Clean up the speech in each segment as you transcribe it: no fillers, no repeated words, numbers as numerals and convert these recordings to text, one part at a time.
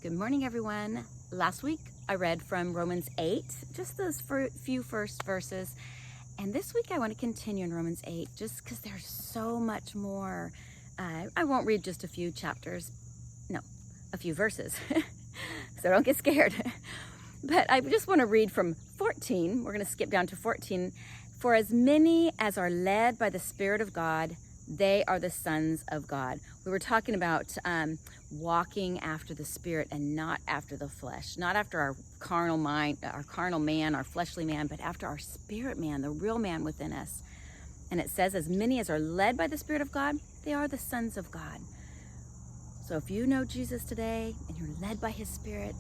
Good morning, everyone. Last week I read from Romans 8, just those few first verses. And this week I want to continue in Romans 8 just because there's so much more. I won't read just a few chapters, no, a few verses. So don't get scared. But I just want to read from 14. We're going to skip down to 14. For as many as are led by the Spirit of God, they are the sons of God. We were talking about walking after the Spirit and not after the flesh, not after our carnal mind, our carnal man, our fleshly man, but after our spirit man, the real man within us. And it says, as many as are led by the Spirit of God, they are the sons of God. So if you know Jesus today and you're led by his Spirit,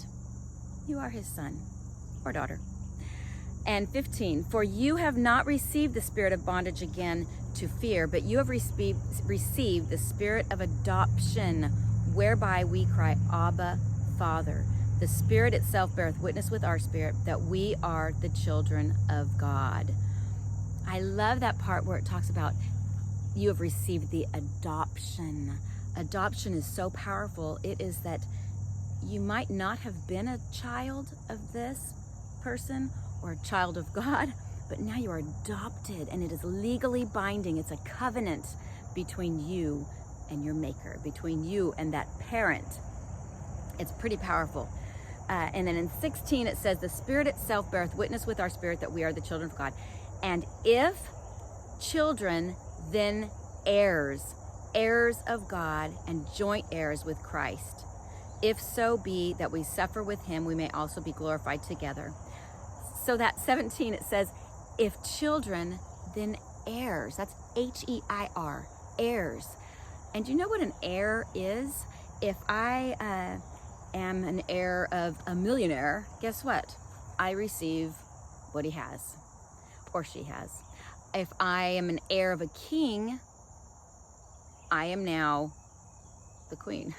you are his son or daughter. And 15, for you have not received the spirit of bondage again to fear, but you have received the spirit of adoption, whereby we cry, Abba, Father. The Spirit itself beareth witness with our spirit that we are the children of God. I love that part where it talks about you have received the adoption. Adoption is so powerful. It is that you might not have been a child of this person or a child of God, but now you are adopted and it is legally binding. It's a covenant between you and your maker, between you and that parent. It's pretty powerful. And then in 16 it says, the Spirit itself beareth witness with our spirit that we are the children of God. And if children, then heirs, heirs of God and joint heirs with Christ. If so be that we suffer with him, we may also be glorified together. So that 17, it says, if children, then heirs. That's H-E-I-R, heirs. And you know what an heir is? If I am an heir of a millionaire, guess what? I receive what he has or she has. If I am an heir of a king, I am now the queen.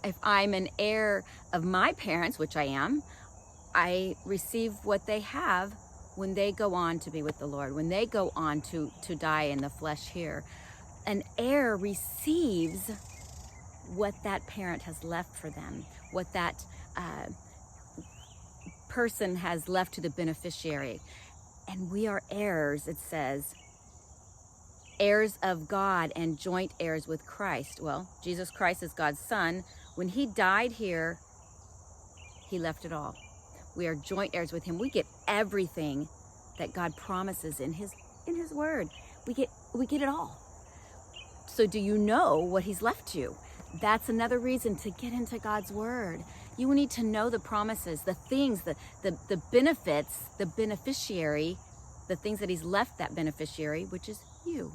If I'm an heir of my parents, which I am, I receive what they have when they go on to be with the Lord, when they go on to die in the flesh here. An heir receives what that parent has left for them, what that person has left to the beneficiary. And we are heirs, it says, heirs of God and joint heirs with Christ. Well, Jesus Christ is God's son. When he died here, he left it all. We are joint heirs with him. We get everything that God promises in his word. We get it all. So do you know what he's left you? That's another reason to get into God's word. You need to know the promises, the things, the benefits, the beneficiary, the things that he's left that beneficiary, which is you.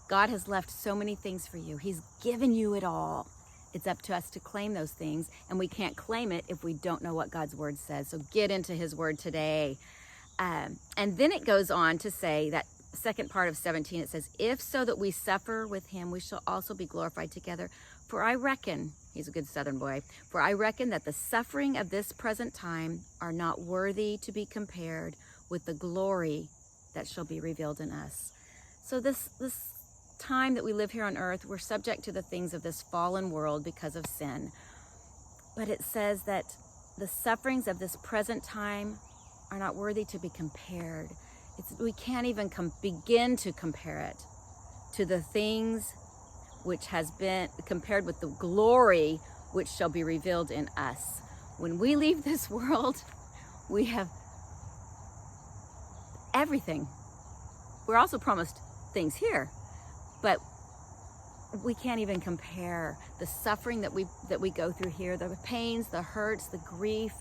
God has left so many things for you. He's given you it all. It's up to us to claim those things, and we can't claim it if we don't know what God's word says. So get into his word today. And then it goes on to say that second part of 17, it says, if so that we suffer with him, we shall also be glorified together. For I reckon, he's a good Southern boy, for I reckon that the suffering of this present time are not worthy to be compared with the glory that shall be revealed in us. So this time that we live here on earth, we're subject to the things of this fallen world because of sin. But it says that the sufferings of this present time are not worthy to be compared. We can't even begin to compare it to the things which has been compared with the glory which shall be revealed in us. When we leave this world, we have everything. We're also promised things here, but we can't even compare the suffering that we go through here, the pains, the hurts, the grief,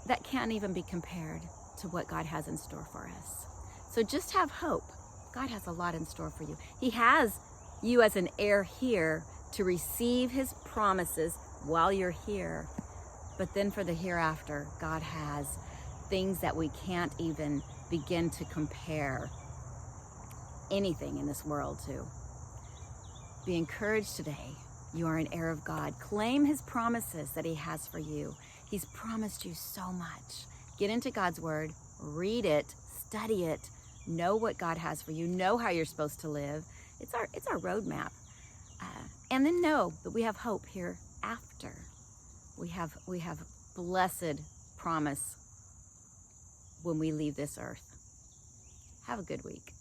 that can't even be compared to what God has in store for us. So just have hope. God has a lot in store for you. He has you as an heir here to receive his promises while you're here. But then for the hereafter, God has things that we can't even begin to compare anything in this world to. Be encouraged today. You are an heir of God. Claim his promises that he has for you. He's promised you so much. Get into God's word, read it, study it, know what God has for you, know how you're supposed to live. It's our roadmap. And then know that we have hope here after. We have blessed promise when we leave this earth. Have a good week.